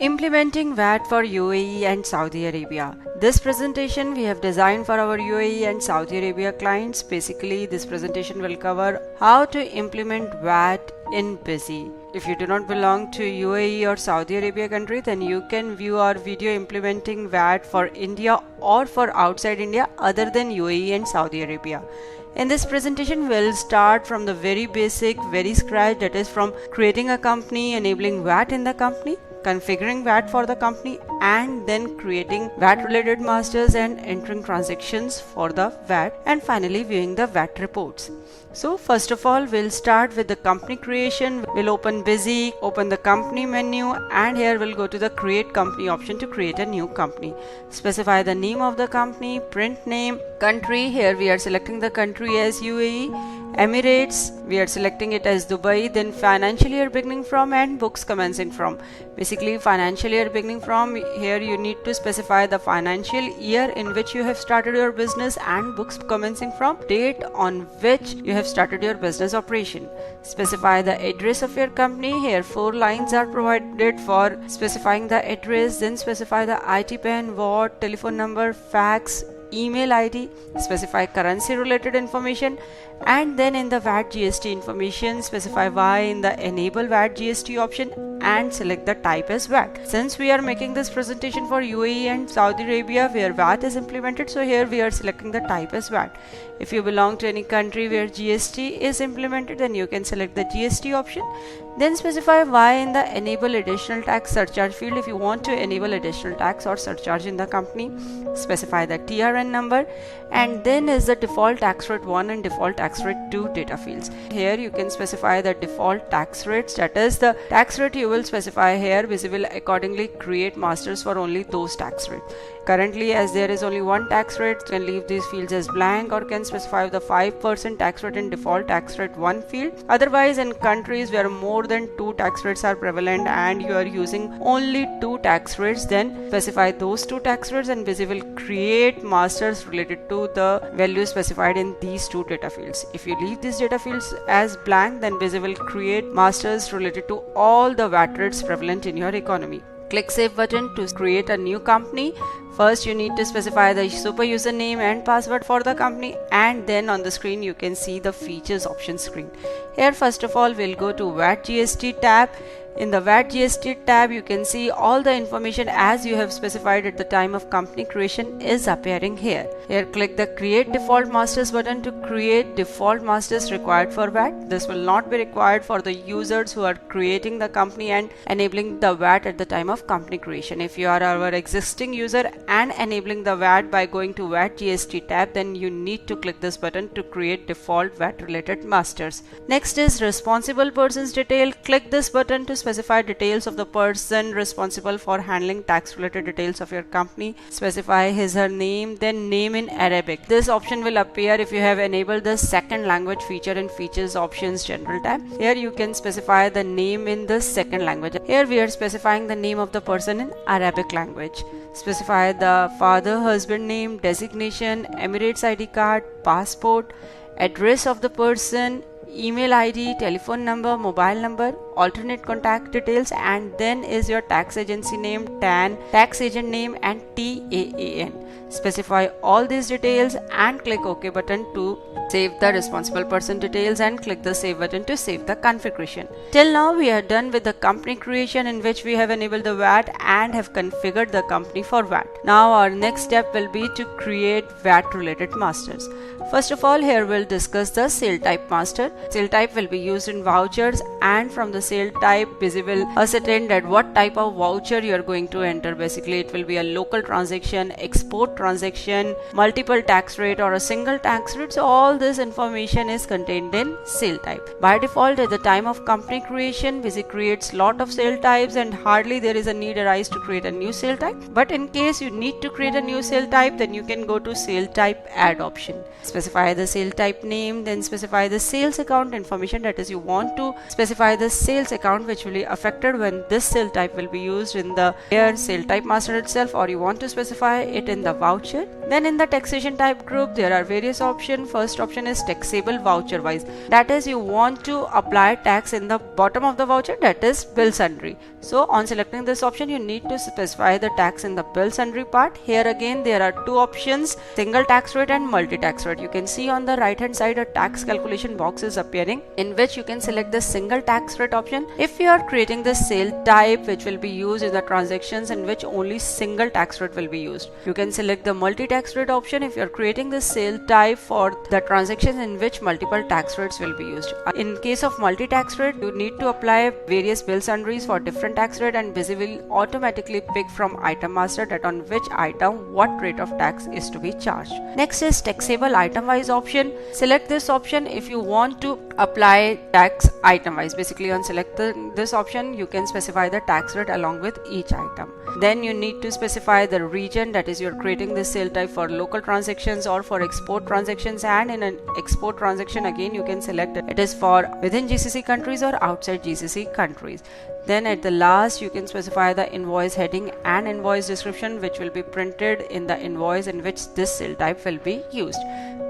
Implementing VAT for UAE and Saudi Arabia. This presentation we have designed for our UAE and Saudi Arabia clients. Basically, this presentation will cover how to implement VAT in Busy. If you do not belong to UAE or Saudi Arabia country, then you can view our video implementing VAT for India or for outside India other than UAE and Saudi Arabia. In this presentation, we'll start from the very basic, very scratch, that is from creating a company, enabling VAT in the company, configuring VAT for the company, and then creating VAT related masters and entering transactions for the VAT, and finally viewing the VAT reports. So first of all, we'll start with the company creation. We'll open Busy, open the company menu, and here we'll go to the create company option to create a new company. Specify the name of the company, print name, country. Here we are selecting the country as UAE. Emirates, we are selecting it as Dubai. Then financial year beginning from and books commencing from. Basically, financial year beginning from, here you need to specify the financial year in which you have started your business, and books commencing from, date on which you have started your business operation. Specify the address of your company. Here 4 lines are provided for specifying the address. Then specify the IT PAN, VAT, telephone number, fax, email ID, specify currency related information, and then in the VAT GST information, specify Y in the enable VAT GST option and select the type as VAT. Since we are making this presentation for UAE and Saudi Arabia where VAT is implemented, so here we are selecting the type as VAT. If you belong to any country where GST is implemented, then you can select the GST option. Then specify Y in the enable additional tax surcharge field if you want to enable additional tax or surcharge in the company. Specify the TRN number, and then is the default tax rate 1 and default tax rate 2 data fields. Here you can specify the default tax rates, that is the tax rate you will specify here. Busy will accordingly create masters for only those tax rates. Currently, as there is only one tax rate, you can leave these fields as blank or can specify the 5% tax rate in default tax rate 1 field. Otherwise, in countries where more than 2 tax rates are prevalent and you are using only 2 tax rates, then specify those 2 tax rates, and Busy will create masters related to the values specified in these 2 data fields. If you leave these data fields as blank, then Busy will create masters related to all the VAT rates prevalent in your economy. Click Save button to create a new company. First, you need to specify the super username and password for the company, and then on the screen you can see the features option screen. Here first of all, we'll go to VAT GST tab. In the VAT GST tab, you can see all the information as you have specified at the time of company creation is appearing here. Here click the create default masters button to create default masters required for VAT. This will not be required for the users who are creating the company and enabling the VAT at the time of company creation. If you are our existing user and enabling the VAT by going to VAT GST tab, then you need to click this button to create default VAT related masters. Next is responsible person's detail. Click this button to specify details of the person responsible for handling tax related details of your company. Specify his/her name, then name in Arabic. This option will appear if you have enabled the second language feature in features options general tab. Here you can specify the name in the second language. Here we are specifying the name of the person in Arabic language. Specify the father husband name, designation, Emirates ID card, passport, address of the person, email ID, telephone number, mobile number, alternate contact details, and then is your tax agency name, TAN, tax agent name, and TAAN. Specify all these details and click OK button to save the responsible person details, and click the save button to save the configuration. Till now we are done with the company creation, in which we have enabled the VAT and have configured the company for VAT. Now our next step will be to create VAT related masters. First of all, here we'll discuss the sale type master. Sale type will be used in vouchers, and from the sale type, Busy will ascertain that what type of voucher you are going to enter. Basically, it will be a local transaction, export transaction, multiple tax rate, or a single tax rate. So all this information is contained in sale type. By default, at the time of company creation, Busy creates lot of sale types and hardly there is a need arise to create a new sale type. But in case you need to create a new sale type, then you can go to sale type add option. Specify the sale type name, then specify the sales account account information, that is you want to specify the sales account which will be affected when this sale type will be used in the here sale type master itself, or you want to specify it in the voucher. Then in the taxation type group there are various options. First option is taxable voucher wise, that is you want to apply tax in the bottom of the voucher, that is bill sundry. So on selecting this option you need to specify the tax in the bill sundry part. Here again there are two options, single tax rate and multi tax rate. You can see on the right hand side a tax calculation box is appearing in which you can select the single tax rate option if you are creating the sale type which will be used in the transactions in which only single tax rate will be used. You can select the multi tax rate option if you are creating the sale type for the transactions in which multiple tax rates will be used. In case of multi tax rate you need to apply various bill sundries for different tax rate, and Busy will automatically pick from item master that on which item what rate of tax is to be charged. Next is taxable item wise option. Select this option if you want to apply tax item wise. Basically on selecting this option you can specify the tax rate along with each item. Then you need to specify the region, that is you're creating this sale type for local transactions or for export transactions, and in an export transaction again you can select it is for within GCC countries or outside GCC countries. Then at the last you can specify the invoice heading and invoice description which will be printed in the invoice in which this sale type will be used.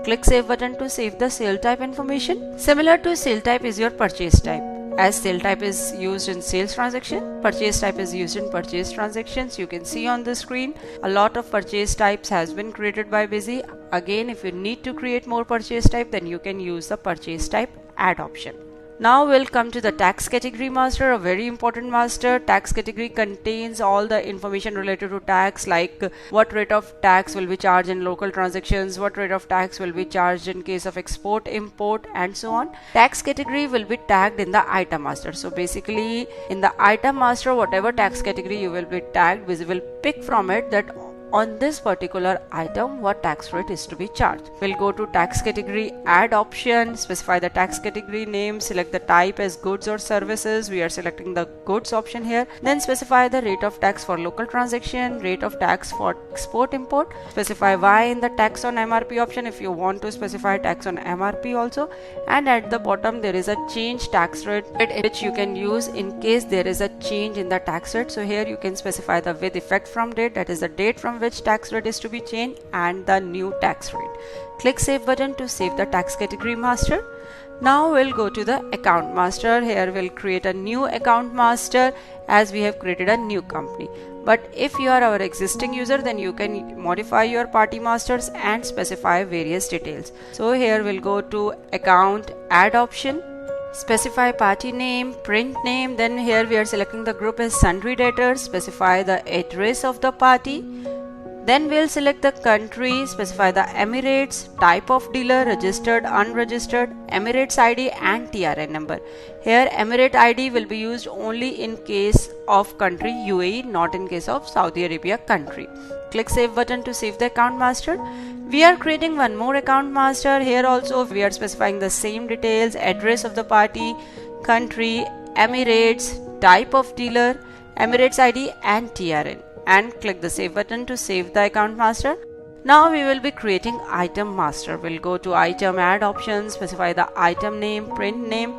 Click save button to save the sale type information. Similar to sale type is your purchase type. As sale type is used in sales transaction, purchase type is used in purchase transactions. You can see on the screen a lot of purchase types has been created by Busy. Again, if you need to create more purchase type, then you can use the purchase type add option. Now we'll come to the tax category master, a very important master. Tax category contains all the information related to tax, like what rate of tax will be charged in local transactions, what rate of tax will be charged in case of export, import, and so on. Tax category will be tagged in the item master. So basically in the item master, whatever tax category you will be tagged, Busy will pick from it that on this particular item what tax rate is to be charged. We'll go to tax category add option, specify the tax category name, select the type as goods or services. We are selecting the goods option here. Then specify the rate of tax for local transaction, rate of tax for export import. Specify Y in the tax on MRP option if you want to specify tax on MRP also. And at the bottom there is a change tax rate which you can use in case there is a change in the tax rate. So here you can specify the with effect from date, that is the date from which tax rate is to be changed, and the new tax rate. Click save button to save the tax category master. Now we'll go to the account master. Here we'll create a new account master as we have created a new company. But if you are our existing user, then you can modify your party masters and specify various details. So here we'll go to account add option, specify party name, print name. Then here we are selecting the group as sundry debtors, specify the address of the party. Then we'll select the country, specify the Emirates, type of dealer, registered, unregistered, Emirates ID and TRN number. Here Emirate ID will be used only in case of country UAE, not in case of Saudi Arabia country. Click save button to save the account master. We are creating one more account master. Here also we are specifying the same details, address of the party, country, Emirates, type of dealer, Emirates ID and TRN. And click the save button to save the account master. Now we will be creating item master. We'll go to item add option, specify the item name, print name.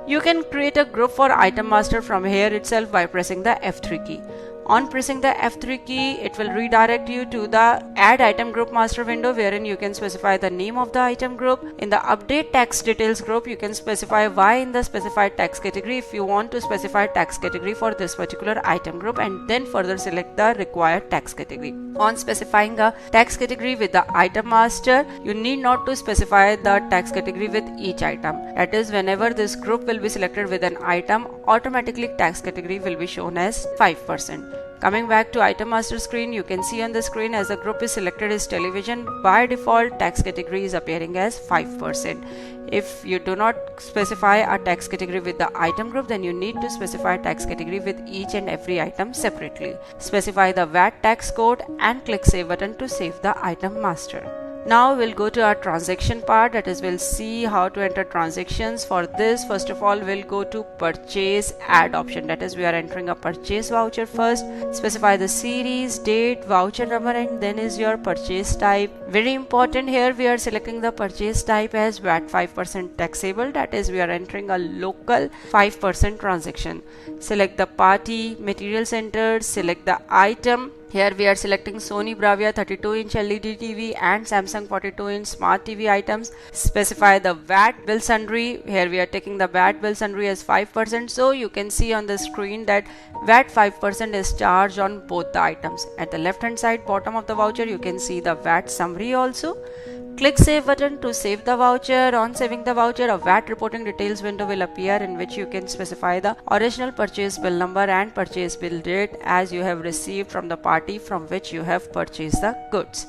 You can create a group for item master from here itself by pressing the F3 key. On pressing the F3 key, it will redirect you to the add item group master window, wherein you can specify the name of the item group. In the update tax details group, you can specify Y in the specified tax category if you want to specify tax category for this particular item group, and then further select the required tax category. On specifying a tax category with the item master, you need not to specify the tax category with each item. That is, whenever this group will be selected with an item, automatically tax category will be shown as 5%. Coming back to item master screen, you can see on the screen as the group is selected as television, by default tax category is appearing as 5%. If you do not specify a tax category with the item group, then you need to specify tax category with each and every item separately. Specify the VAT tax code and click save button to save the item master. Now we'll go to our transaction part, that is we'll see how to enter transactions. For this, first of all we'll go to purchase add option, that is we are entering a purchase voucher first. Specify the series, date, voucher number, and then is your purchase type. Very important, here we are selecting the purchase type as VAT 5% taxable, that is we are entering a local 5% transaction. Select the party, material center, select the item. Here we are selecting Sony Bravia 32-inch LED TV and Samsung 42-inch Smart TV items. Specify the VAT bill sundry. Here we are taking the VAT bill sundry as 5%. So you can see on the screen that VAT 5% is charged on both the items. At the left hand side bottom of the voucher you can see the VAT summary also. Click Save button to save the voucher. On saving the voucher, a VAT reporting details window will appear in which you can specify the original purchase bill number and purchase bill date as you have received from the party from which you have purchased the goods.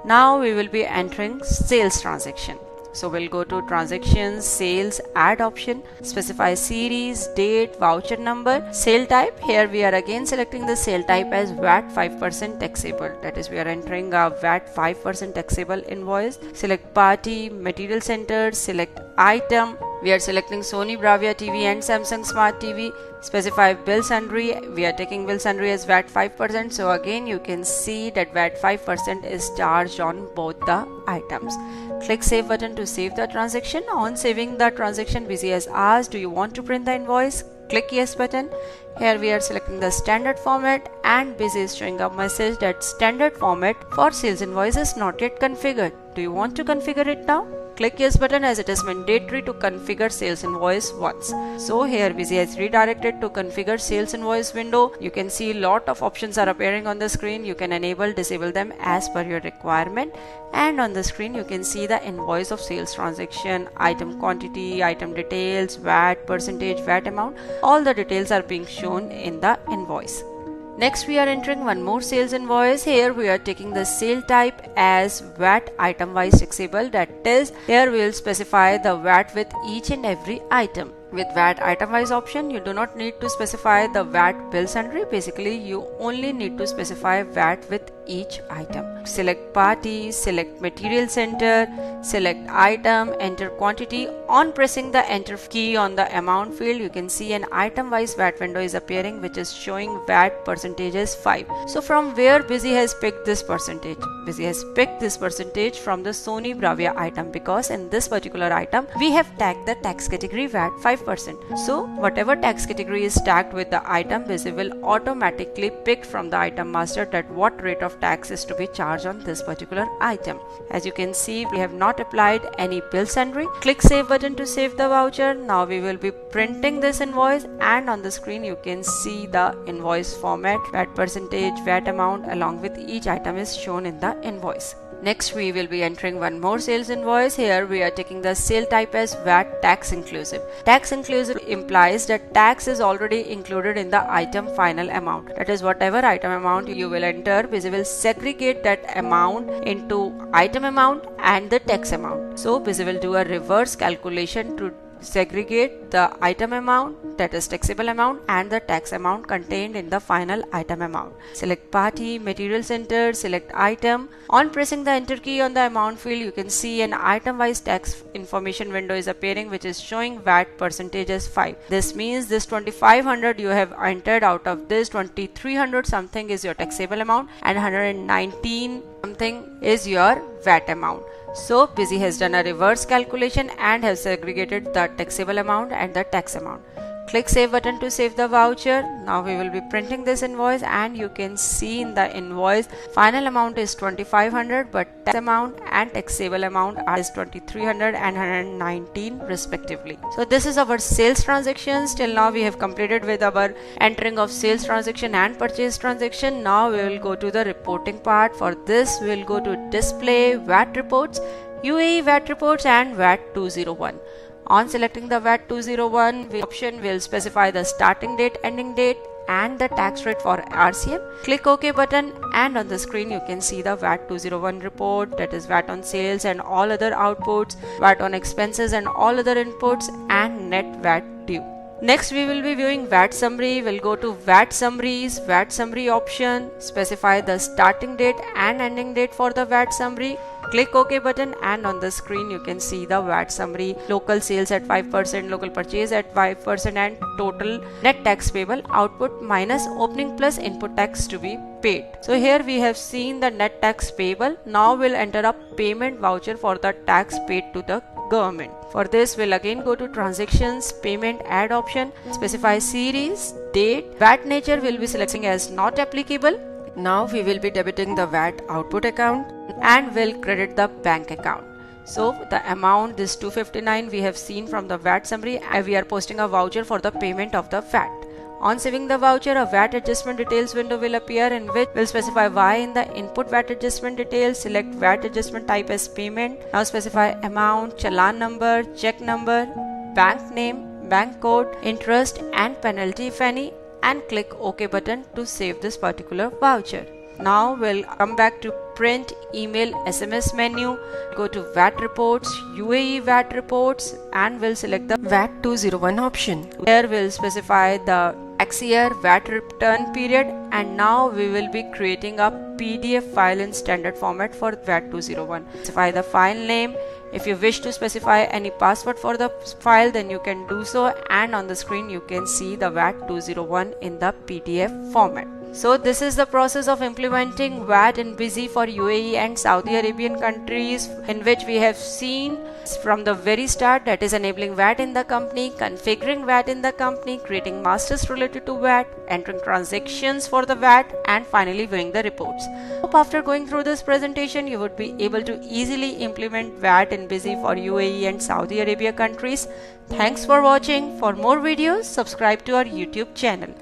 Now we will be entering sales transaction. So we'll go to transactions, sales, add option, specify series, date, voucher number, sale type. Here we are again selecting the sale type as VAT 5% taxable, that is we are entering a VAT 5% taxable invoice. Select party, material center, select item. We are selecting Sony Bravia TV and Samsung Smart TV. Specify bill sundry. We are taking bill sundry as VAT 5%. So again you can see that VAT 5% is charged on both the items. Click Save button to save the transaction. On saving the transaction, Busy has asked, do you want to print the invoice? Click Yes button. Here we are selecting the standard format and Busy is showing a message that standard format for sales invoice is not yet configured. Do you want to configure it now? Click Yes button as it is mandatory to configure sales invoice once. So here Busy has redirected to configure sales invoice window. You can see lot of options are appearing on the screen. You can enable, disable them as per your requirement. And on the screen you can see the invoice of sales transaction, item quantity, item details, VAT percentage, VAT amount. All the details are being shown in the invoice. Next we are entering one more sales invoice. Here we are taking the sale type as VAT item wise taxable, that is here we will specify the VAT with each and every item. With VAT item wise option you do not need to specify the VAT bill sundry. Basically you only need to specify VAT with each item. Select party, select material center, select item, enter quantity. On pressing the enter key on the amount field you can see an item wise VAT window is appearing which is showing VAT percentage as 5. So from where Busy has picked this percentage? Busy has picked this percentage from the Sony Bravia item, because in this particular item we have tagged the tax category VAT 5%. So whatever tax category is tagged with the item, Busy will automatically pick from the item master that what rate of tax is to be charged on this particular item. As you can see we have not applied any bill sundry. Click Save button to save the voucher. Now we will be printing this invoice and on the screen you can see the invoice format, VAT percentage, VAT amount along with each item is shown in the invoice. Next we will be entering one more sales invoice. Here we are taking the sale type as VAT tax inclusive. Tax inclusive implies that tax is already included in the item final amount. That is whatever item amount you will enter, Busy will segregate that amount into item amount and the tax amount. So Busy will do a reverse calculation to segregate the item amount, that is taxable amount, and the tax amount contained in the final item amount. Select party, material center, select item. On pressing the enter key on the amount field you can see an item wise tax information window is appearing which is showing VAT percentage as 5. This means this 2500 you have entered, out of this 2300 something is your taxable amount and 119 something is your VAT amount. So Busy has done a reverse calculation and has segregated the taxable amount and the tax amount. Click Save button to save the voucher. Now we will be printing this invoice and you can see in the invoice final amount is 2500 but tax amount and taxable amount is 2300 and 119 respectively. So this is our sales transactions. Till now we have completed with our entering of sales transaction and purchase transaction. Now we will go to the reporting part. For this we will go to display VAT reports, UAE VAT reports and VAT 201. On selecting the VAT 201 option, we'll specify the starting date, ending date and the tax rate for RCM. Click OK button and on the screen you can see the VAT 201 report, that is VAT on sales and all other outputs, VAT on expenses and all other inputs and net VAT due. Next we will be viewing VAT summary. We'll go to VAT summaries, VAT summary option, specify the starting date and ending date for the VAT summary. Click OK button and on the screen you can see the VAT summary. Local sales at 5%, local purchase at 5% and total net tax payable output minus opening plus input tax to be paid. So here we have seen the net tax payable. Now we'll enter a payment voucher for the tax paid to the government. For this we'll again go to transactions, payment, add option, specify series, date, VAT nature will be selecting as not applicable. Now we will be debiting the VAT output account and will credit the bank account. So the amount, this 259 we have seen from the VAT summary, and we are posting a voucher for the payment of the VAT. On saving the voucher, a VAT adjustment details window will appear in which we'll specify Y in the input VAT adjustment details, select VAT adjustment type as payment. Now specify amount, challan number, check number, bank name, bank code, interest and penalty if any, and click OK button to save this particular voucher. Now we'll come back to print, email, SMS menu, go to VAT reports, UAE VAT reports, and we'll select the VAT 201 option. Here we'll specify the tax year, VAT return period, and now we will be creating a PDF file in standard format for VAT 201. Specify the file name. If you wish to specify any password for the file, then you can do so, and on the screen you can see the VAT 201 in the PDF format. So this is the process of implementing VAT in Busy for UAE and Saudi Arabian countries, in which we have seen from the very start, that is enabling VAT in the company, configuring VAT in the company, creating masters related to VAT, entering transactions for the VAT, and finally viewing the reports. Hope after going through this presentation you would be able to easily implement VAT in Busy for UAE and Saudi Arabia countries. Thanks for watching. For more videos, subscribe to our YouTube channel.